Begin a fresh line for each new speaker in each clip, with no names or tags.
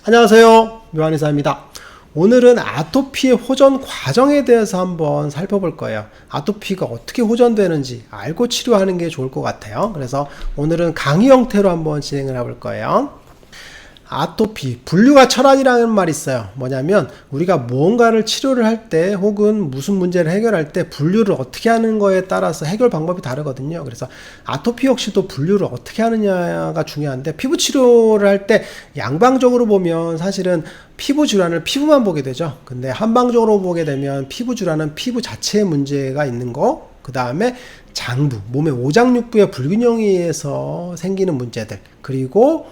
안녕하세요. 묘한의사입니다. 오늘은 아토피의 호전 과정에 대해서 한번 살펴볼 거예요. 아토피가 어떻게 호전되는지 알고 치료하는 게 좋을 것 같아요. 그래서 오늘은 강의 형태로 한번 진행을 해볼 거예요. 아토피, 분류가 천안이라는 말이 있어요. 뭐냐면 우리가 무언가를 치료를 할 때 혹은 무슨 문제를 해결할 때 분류를 어떻게 하는 거에 따라서 해결 방법이 다르거든요. 그래서 아토피 역시도 분류를 어떻게 하느냐가 중요한데, 피부 치료를 할 때 양방적으로 보면 사실은 피부 질환을 피부만 보게 되죠. 근데 한방적으로 보게 되면 피부 질환은 피부 자체에 문제가 있는 거, 그 다음에 장부, 몸의 오장육부의 불균형에 의해서 생기는 문제들, 그리고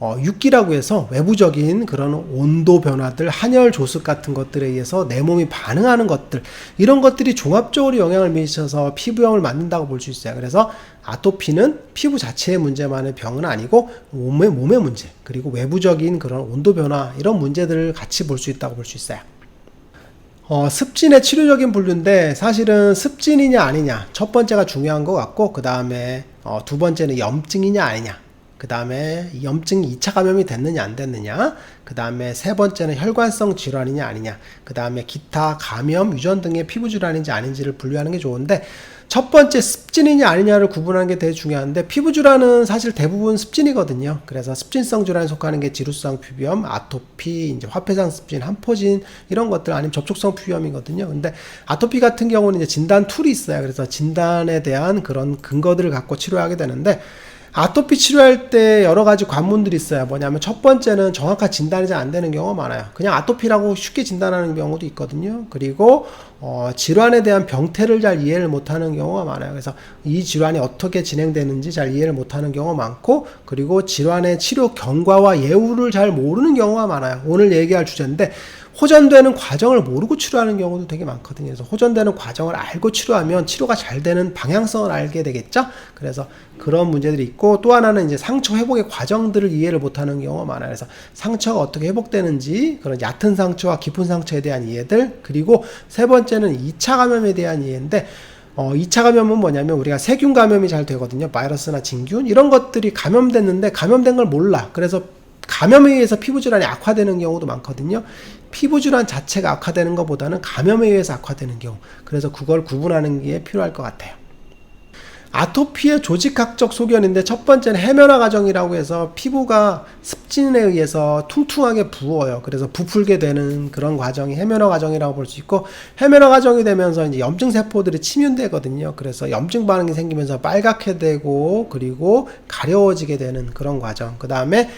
육기라고 해서 외부적인 그런 온도 변화들, 한열 조습 같은 것들에 의해서 내 몸이 반응하는 것들, 이런 것들이 종합적으로 영향을 미쳐서 피부형을 만든다고 볼 수 있어요. 그래서 아토피는 피부 자체의 문제만의 병은 아니고 몸의 문제, 그리고 외부적인 그런 온도 변화, 이런 문제들을 같이 볼 수 있다고 볼 수 있어요. 습진의 치료적인 분류인데, 사실은 습진이냐 아니냐 첫 번째가 중요한 것 같고, 그 다음에 두 번째는 염증이냐 아니냐, 그 다음에 염증이 2차 감염이 됐느냐 안 됐느냐, 그 다음에 세 번째는 혈관성 질환이냐 아니냐, 그 다음에 기타 감염, 유전 등의 피부 질환인지 아닌지를 분류하는 게 좋은데, 첫 번째 습진이냐 아니냐를 구분하는 게 되게 중요한데, 피부 질환은 사실 대부분 습진이거든요. 그래서 습진성 질환에 속하는 게 지루성 피부염, 아토피, 이제 화폐상 습진, 한포진, 이런 것들, 아니면 접촉성 피부염이거든요. 근데 아토피 같은 경우는 이제 진단 툴이 있어요. 그래서 진단에 대한 그런 근거들을 갖고 치료하게 되는데, 아토피 치료할 때 여러 가지 관문들이 있어요. 뭐냐면 첫 번째는 정확한 진단이 잘 안 되는 경우가 많아요. 그냥 아토피라고 쉽게 진단하는 경우도 있거든요. 그리고 질환에 대한 병태를 잘 이해를 못하는 경우가 많아요. 그래서 이 질환이 어떻게 진행되는지 잘 이해를 못하는 경우가 많고, 그리고 질환의 치료 경과와 예후를 잘 모르는 경우가 많아요. 오늘 얘기할 주제인데, 호전되는 과정을 모르고 치료하는 경우도 되게 많거든요. 그래서 호전되는 과정을 알고 치료하면 치료가 잘 되는 방향성을 알게 되겠죠. 그래서 그런 문제들이 있고, 또 하나는 이제 상처 회복의 과정들을 이해를 못하는 경우가 많아요. 그래서 상처가 어떻게 회복되는지, 그런 얕은 상처와 깊은 상처에 대한 이해들, 그리고 세 번째는 2차 감염에 대한 이해인데, 2차 감염은 뭐냐면 우리가 세균 감염이 잘 되거든요. 바이러스나 진균, 이런 것들이 감염됐는데 감염된 걸 몰라. 그래서 감염에 의해서 피부질환이 악화되는 경우도 많거든요. 피부질환 자체가 악화되는 것보다는 감염에 의해서 악화되는 경우, 그래서 그걸 구분하는 게 필요할 것 같아요. 아토피의 조직학적 소견인데, 첫 번째는 해면화 과정이라고 해서 피부가 습진에 의해서 퉁퉁하게 부어요. 그래서 부풀게 되는 그런 과정이 해면화 과정이라고 볼 수 있고, 해면화 과정이 되면서 이제 염증 세포들이 침윤되거든요. 그래서 염증 반응이 생기면서 빨갛게 되고, 그리고 가려워지게 되는 그런 과정. 그 다음에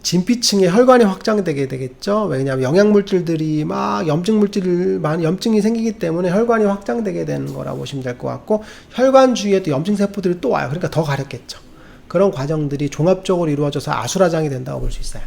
진피층의 혈관이 확장되게 되겠죠. 왜냐하면 영양물질들이 막 염증이 생기기 때문에 혈관이 확장되게 되는 거라고 보시면 될 것 같고, 혈관 주위에 또 염증 세포들이 또 와요. 그러니까 더 가렵겠죠. 그런 과정들이 종합적으로 이루어져서 아수라장이 된다고 볼 수 있어요.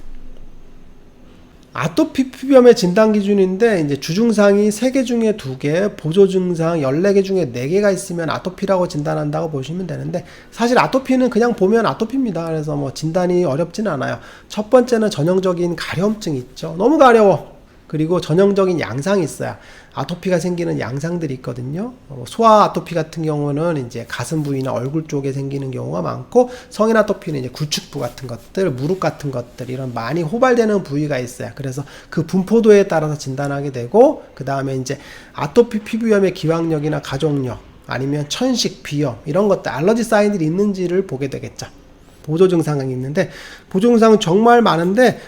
아토피 피부염의 진단 기준인데, 이제 주증상이 3개 중에 2개, 보조증상 14개 중에 4개가 있으면 아토피라고 진단한다고 보시면 되는데, 사실 아토피는 그냥 보면 아토피입니다. 그래서 뭐 진단이 어렵지는 않아요. 첫 번째는 전형적인 가려움증이 있죠. 너무 가려워. 그리고 전형적인 양상이 있어요. 아토피가 생기는 양상들이 있거든요. 소아 아토피 같은 경우는 이제 가슴 부위나 얼굴 쪽에 생기는 경우가 많고, 성인 아토피는 이제 구축부 같은 것들, 무릎 같은 것들, 이런 많이 호발되는 부위가 있어요. 그래서 그 분포도에 따라서 진단하게 되고, 그 다음에 이제 아토피 피부염의 기왕력이나 가족력, 아니면 천식, 비염, 이런 것들, 알러지 사인들이 있는지를 보게 되겠죠. 보조 증상이 있는데, 보조 증상은 정말 많은데,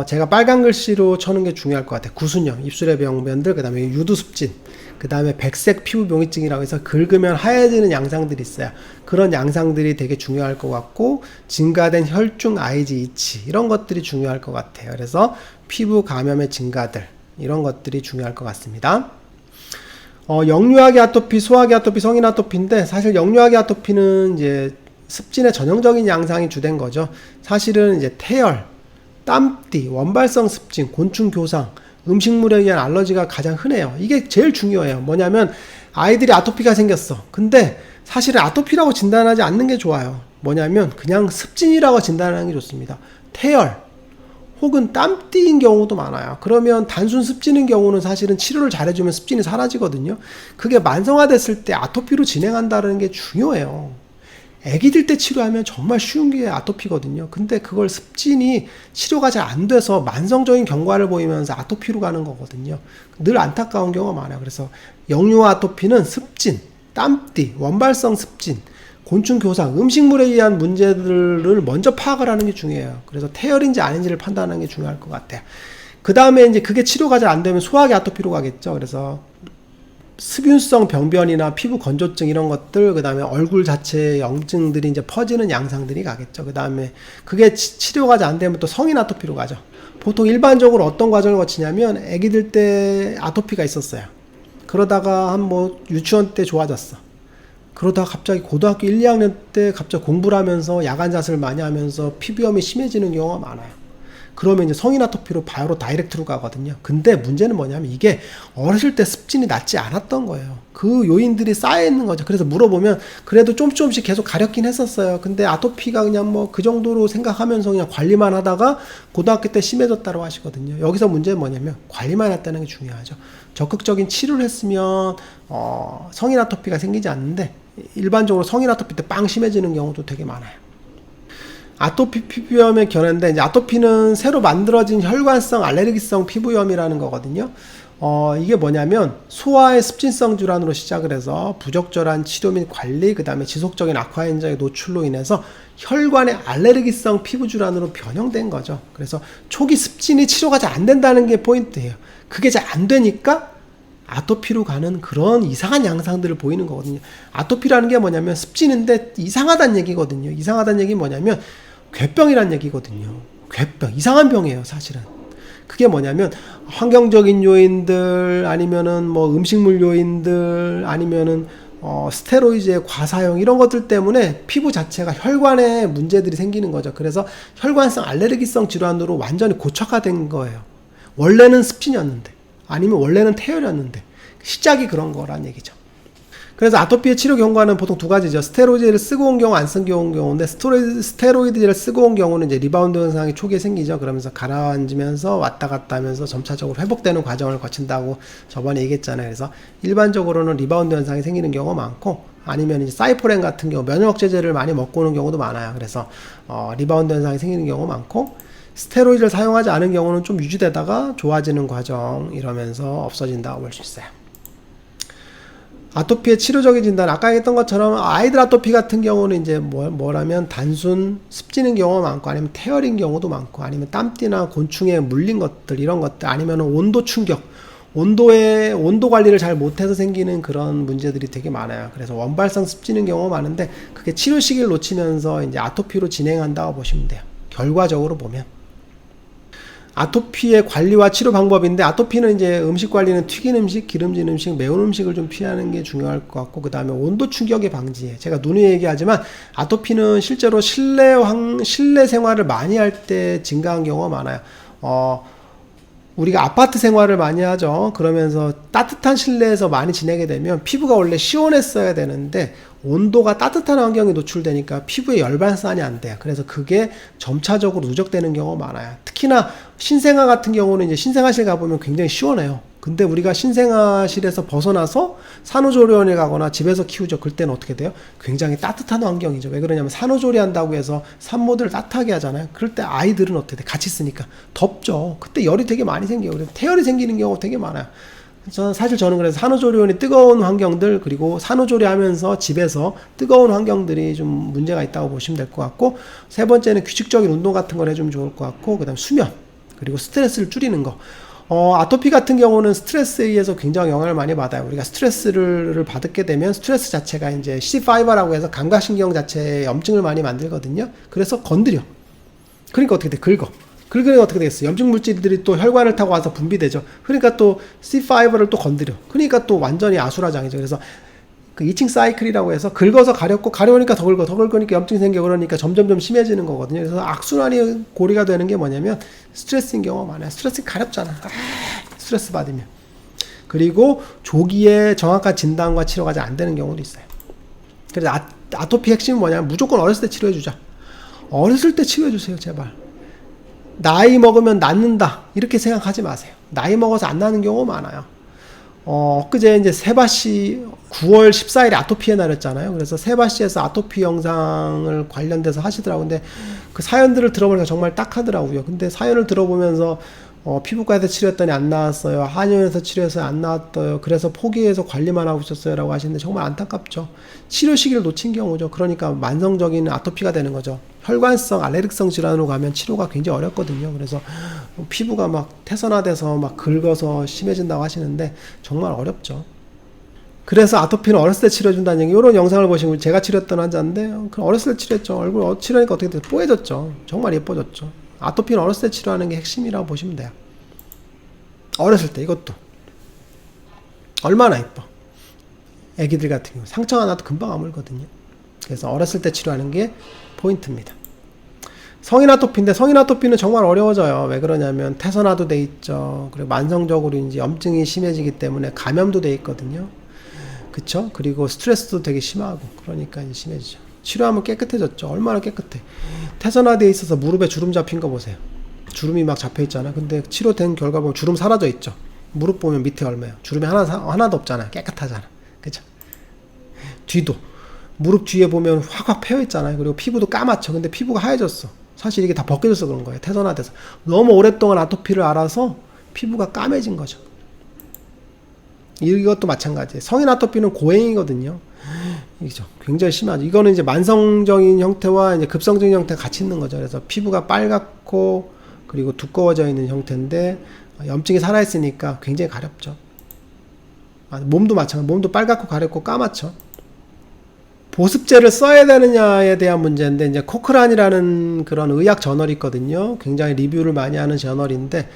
제가 빨간 글씨로 쳐는 게 중요할 것 같아요. 구순염, 입술의 병변들, 그 다음에 유두습진, 그 다음에 백색 피부병이증이라고 해서 긁으면 하얘지는 양상들이 있어요. 그런 양상들이 되게 중요할 것 같고, 증가된 혈중 IgE, 이런 것들이 중요할 것 같아요. 그래서 피부 감염의 증가들, 이런 것들이 중요할 것 같습니다. 역류하기 아토피, 소화기 아토피, 성인 아토피인데, 사실 역류하기 아토피는 이제 습진의 전형적인 양상이 주된 거죠. 사실은 이제 태열, 땀띠, 원발성 습진, 곤충 교상, 음식물에 의한 알러지가 가장 흔해요. 이게 제일 중요해요. 뭐냐면 아이들이 아토피가 생겼어. 근데 사실은 아토피라고 진단하지 않는 게 좋아요. 뭐냐면 그냥 습진이라고 진단하는 게 좋습니다. 태열 혹은 땀띠인 경우도 많아요. 그러면 단순 습진인 경우는 사실은 치료를 잘해주면 습진이 사라지거든요. 그게 만성화됐을 때 아토피로 진행한다는 게 중요해요. 애기들 때 치료하면 정말 쉬운 게 아토피거든요. 근데 그걸 습진이 치료가 잘 안 돼서 만성적인 경과를 보이면서 아토피로 가는 거거든요. 늘 안타까운 경우가 많아요. 그래서 영유아 아토피는 습진, 땀띠, 원발성 습진, 곤충 교상, 음식물에 의한 문제들을 먼저 파악을 하는 게 중요해요. 그래서 태열인지 아닌지를 판단하는 게 중요할 것 같아요. 그 다음에 이제 그게 치료가 잘 안 되면 소화기 아토피로 가겠죠. 그래서 습윤성 병변이나 피부 건조증 이런 것들, 그 다음에 얼굴 자체의 염증들이 이제 퍼지는 양상들이 가겠죠. 그 다음에 그게 치료가 잘 안 되면 또 성인 아토피로 가죠. 보통 일반적으로 어떤 과정을 거치냐면 아기들 때 아토피가 있었어요. 그러다가 한 뭐 유치원 때 좋아졌어. 그러다가 갑자기 고등학교 1, 2학년 때 갑자기 공부를 하면서 야간 자습을 많이 하면서 피부염이 심해지는 경우가 많아요. 그러면 이제 성인 아토피로 바로 다이렉트로 가거든요. 근데 문제는 뭐냐면 이게 어렸을 때 습진이 낫지 않았던 거예요. 그 요인들이 쌓여 있는 거죠. 그래서 물어보면 그래도 조금씩 계속 가렵긴 했었어요. 근데 아토피가 그냥 뭐 그 정도로 생각하면서 그냥 관리만 하다가 고등학교 때 심해졌다고 하시거든요. 여기서 문제는 뭐냐면 관리만 했다는 게 중요하죠. 적극적인 치료를 했으면 성인 아토피가 생기지 않는데 일반적으로 성인 아토피 때 빵 심해지는 경우도 되게 많아요. 아토피 피부염의 견해인데, 이제 아토피는 새로 만들어진 혈관성 알레르기성 피부염이라는 거거든요. 이게 뭐냐면 소아의 습진성 질환으로 시작을 해서 부적절한 치료 및 관리, 그 다음에 지속적인 악화 현상의 노출로 인해서 혈관의 알레르기성 피부 질환으로 변형된 거죠. 그래서 초기 습진이 치료가 잘 안 된다는 게 포인트예요. 그게 잘 안 되니까 아토피로 가는 그런 이상한 양상들을 보이는 거거든요. 아토피라는 게 뭐냐면 습진인데 이상하다는 얘기거든요. 이상하다는 얘기는 뭐냐면 괴병이란 얘기거든요. 괴병, 이상한 병이에요, 사실은. 그게 뭐냐면 환경적인 요인들, 아니면은 뭐 음식물 요인들, 아니면은 스테로이드의 과사용, 이런 것들 때문에 피부 자체가 혈관에 문제들이 생기는 거죠. 그래서 혈관성 알레르기성 질환으로 완전히 고착화된 거예요. 원래는 습진이었는데, 아니면 원래는 태열이었는데 시작이 그런 거란 얘기죠. 그래서 아토피의 치료 경과는 보통 두 가지죠. 스테로이드를 쓰고 온 경우, 안 쓰고 온 경우인데, 스테로이드를 쓰고 온 경우는 이제 리바운드 현상이 초기에 생기죠. 그러면서 가라앉으면서 왔다 갔다 하면서 점차적으로 회복되는 과정을 거친다고 저번에 얘기했잖아요. 그래서 일반적으로는 리바운드 현상이 생기는 경우가 많고, 아니면 이제 사이포렌 같은 경우 면역억제제를 많이 먹고 오는 경우도 많아요. 그래서 리바운드 현상이 생기는 경우가 많고, 스테로이드를 사용하지 않은 경우는 좀 유지되다가 좋아지는 과정, 이러면서 없어진다고 볼 수 있어요. 아토피의 치료적인 진단, 아까 얘기했던 것처럼 아이들 아토피 같은 경우는 이제 뭐라면 단순 습진인 경우가 많고, 아니면 태열인 경우도 많고, 아니면 땀띠나 곤충에 물린 것들, 이런 것들, 아니면 온도 충격, 온도 관리를 잘 못해서 생기는 그런 문제들이 되게 많아요. 그래서 원발성 습진인 경우가 많은데, 그게 치료 시기를 놓치면서 이제 아토피로 진행한다고 보시면 돼요. 결과적으로 보면. 아토피의 관리와 치료 방법인데, 아토피는 이제 음식 관리는 튀긴 음식, 기름진 음식, 매운 음식을 좀 피하는 게 중요할 것 같고, 그 다음에 온도 충격의 방지에, 제가 누누이 얘기하지만 아토피는 실제로 실내 생활을 많이 할 때 증가한 경우가 많아요. 우리가 아파트 생활을 많이 하죠. 그러면서 따뜻한 실내에서 많이 지내게 되면 피부가 원래 시원했어야 되는데 온도가 따뜻한 환경에 노출되니까 피부에 열반산이 안 돼요. 그래서 그게 점차적으로 누적되는 경우가 많아요. 특히나 신생아 같은 경우는 이제 신생아실 가보면 굉장히 시원해요. 근데 우리가 신생아실에서 벗어나서 산후조리원에 가거나 집에서 키우죠. 그때는 어떻게 돼요? 굉장히 따뜻한 환경이죠. 왜 그러냐면 산후조리 한다고 해서 산모들을 따뜻하게 하잖아요. 그럴 때 아이들은 어떻게 돼? 같이 있으니까 덥죠. 그때 열이 되게 많이 생겨요. 그래서 태열이 생기는 경우가 되게 많아요. 사실 저는 그래서 산후조리원이 뜨거운 환경들, 그리고 산후조리 하면서 집에서 뜨거운 환경들이 좀 문제가 있다고 보시면 될 것 같고, 세 번째는 규칙적인 운동 같은 걸 해주면 좋을 것 같고, 그 다음 수면, 그리고 스트레스를 줄이는 거. 아토피 같은 경우는 스트레스에 의해서 굉장히 영향을 많이 받아요. 우리가 스트레스를 받게 되면 스트레스 자체가 이제 C5라고 해서 감각신경 자체에 염증을 많이 만들거든요. 그래서 건드려. 그러니까 어떻게 돼? 긁으면 어떻게 되겠어요? 염증 물질들이 또 혈관을 타고 와서 분비되죠. 그러니까 또 C5를 또 건드려. 그러니까 또 완전히 아수라장이죠. 그래서 그 이칭 사이클이라고 해서 긁어서 가려우니까 더 긁으니까 염증이 생겨. 그러니까 점점점 심해지는 거거든요. 그래서 악순환이 고리가 되는 게 뭐냐면 스트레스인 경우가 많아요. 스트레스 가렵잖아. 스트레스 받으면. 그리고 조기에 정확한 진단과 치료가 잘 안 되는 경우도 있어요. 그래서 아토피 핵심은 뭐냐면 무조건 어렸을 때 치료해주자. 어렸을 때 치료해주세요, 제발. 나이 먹으면 낫는다 이렇게 생각하지 마세요. 나이 먹어서 안 나는 경우가 많아요. 엊그제 이제 세바시 9월 14일에 아토피의 날이었잖아요. 그래서 세바시에서 아토피 영상을 관련돼서 하시더라고요. 근데 그 사연들을 들어보니까 정말 딱하더라고요. 근데 사연을 들어보면서 피부과에서 치료했더니 안 나왔어요. 한의원에서 치료해서 안 나왔어요. 그래서 포기해서 관리만 하고 있었어요. 라고 하시는데 정말 안타깝죠. 치료 시기를 놓친 경우죠. 그러니까 만성적인 아토피가 되는 거죠. 혈관성 알레르기성 질환으로 가면 치료가 굉장히 어렵거든요. 그래서 피부가 막 태선화돼서 막 긁어서 심해진다고 하시는데 정말 어렵죠. 그래서 아토피는 어렸을 때 치료해준다는 얘기, 이런 영상을 보시면 제가 치료했던 환자인데 어렸을 때 치료했죠. 얼굴 치료하니까 어떻게 돼요? 뽀얘졌죠. 정말 예뻐졌죠. 아토피는 어렸을 때 치료하는 게 핵심이라고 보시면 돼요. 어렸을 때 이것도 얼마나 예뻐. 애기들 같은 경우 상처 하나도 금방 아물거든요. 그래서 어렸을 때 치료하는 게 포인트입니다. 성인 아토피인데 성인 아토피는 정말 어려워져요. 왜 그러냐면 태선화도 돼 있죠. 그리고 만성적으로 이제 염증이 심해지기 때문에 감염도 돼 있거든요. 그쵸? 그리고 스트레스도 되게 심하고 그러니까 이제 심해지죠. 치료하면 깨끗해졌죠. 얼마나 깨끗해. 태선화되어 있어서 무릎에 주름 잡힌 거 보세요. 주름이 막 잡혀 있잖아. 근데 치료된 결과 보면 주름 사라져 있죠. 무릎 보면 밑에 얼마예요? 주름이 하나도 없잖아. 깨끗하잖아. 그쵸? 뒤도 무릎 뒤에 보면 확확 패여 있잖아요. 그리고 피부도 까맣죠. 근데 피부가 하얘졌어. 사실 이게 다 벗겨져서 그런 거예요. 태선화돼서. 너무 오랫동안 아토피를 알아서 피부가 까매진 거죠. 이것도 마찬가지예요. 성인 아토피는 고행이거든요. 이죠. 굉장히 심하죠. 이거는 이제 만성적인 형태와 이제 급성적인 형태가 같이 있는 거죠. 그래서 피부가 빨갛고 그리고 두꺼워져 있는 형태인데 염증이 살아있으니까 굉장히 가렵죠. 몸도 마찬가지. 몸도 빨갛고 가렵고 까맣죠. 보습제를 써야 되느냐에 대한 문제인데, 이제 코크란이라는 그런 의학 저널이 있거든요. 굉장히 리뷰를 많이 하는 저널인데,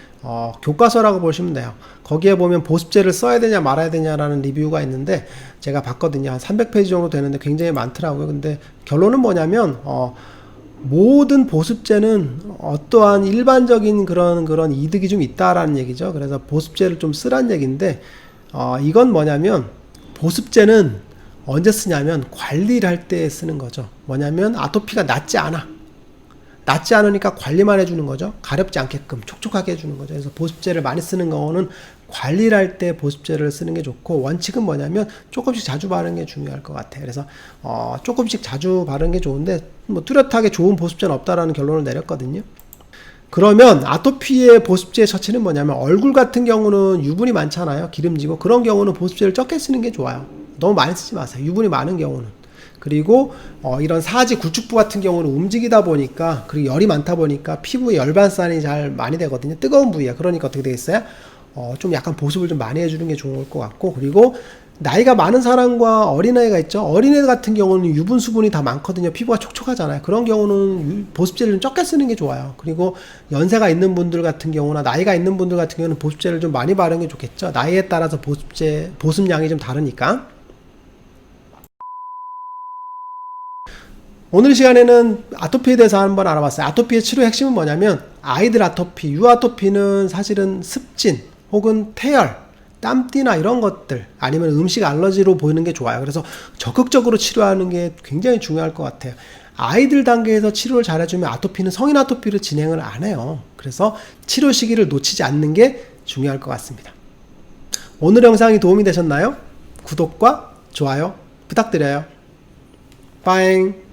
교과서라고 보시면 돼요. 거기에 보면 보습제를 써야 되냐 말아야 되냐라는 리뷰가 있는데, 제가 봤거든요. 한 300페이지 정도 되는데 굉장히 많더라고요. 근데 결론은 뭐냐면, 모든 보습제는 어떠한 일반적인 그런 이득이 좀 있다라는 얘기죠. 그래서 보습제를 좀 쓰란 얘기인데, 이건 뭐냐면, 보습제는 언제 쓰냐면 관리를 할 때 쓰는 거죠. 뭐냐면 아토피가 낫지 않으니까 관리만 해주는 거죠. 가렵지 않게끔 촉촉하게 해주는 거죠. 그래서 보습제를 많이 쓰는 경우는 관리를 할 때 보습제를 쓰는 게 좋고, 원칙은 뭐냐면 조금씩 자주 바르는 게 중요할 것 같아요. 그래서 조금씩 자주 바르는 게 좋은데, 뭐 뚜렷하게 좋은 보습제는 없다라는 결론을 내렸거든요. 그러면 아토피의 보습제의 처치는 뭐냐면, 얼굴 같은 경우는 유분이 많잖아요. 기름지고. 그런 경우는 보습제를 적게 쓰는 게 좋아요. 너무 많이 쓰지 마세요. 유분이 많은 경우는. 그리고 이런 사지 굴축부 같은 경우는 움직이다 보니까, 그리고 열이 많다 보니까 피부에 열 발산이 잘 많이 되거든요. 뜨거운 부위야. 그러니까 어떻게 되겠어요? 좀 약간 보습을 좀 많이 해주는 게 좋을 것 같고, 그리고 나이가 많은 사람과 어린아이가 있죠. 어린애 같은 경우는 유분 수분이 다 많거든요. 피부가 촉촉하잖아요. 그런 경우는 보습제를 좀 적게 쓰는 게 좋아요. 그리고 연세가 있는 분들 같은 경우나 나이가 있는 분들 같은 경우는 보습제를 좀 많이 바르는 게 좋겠죠. 나이에 따라서 보습량이 좀 다르니까. 오늘 시간에는 아토피에 대해서 한번 알아봤어요. 아토피의 치료 핵심은 뭐냐면, 아이들 아토피, 유아토피는 사실은 습진 혹은 태열, 땀띠나 이런 것들, 아니면 음식 알러지로 보이는 게 좋아요. 그래서 적극적으로 치료하는 게 굉장히 중요할 것 같아요. 아이들 단계에서 치료를 잘해주면 아토피는 성인 아토피를 진행을 안 해요. 그래서 치료 시기를 놓치지 않는 게 중요할 것 같습니다. 오늘 영상이 도움이 되셨나요? 구독과 좋아요 부탁드려요. 빠잉.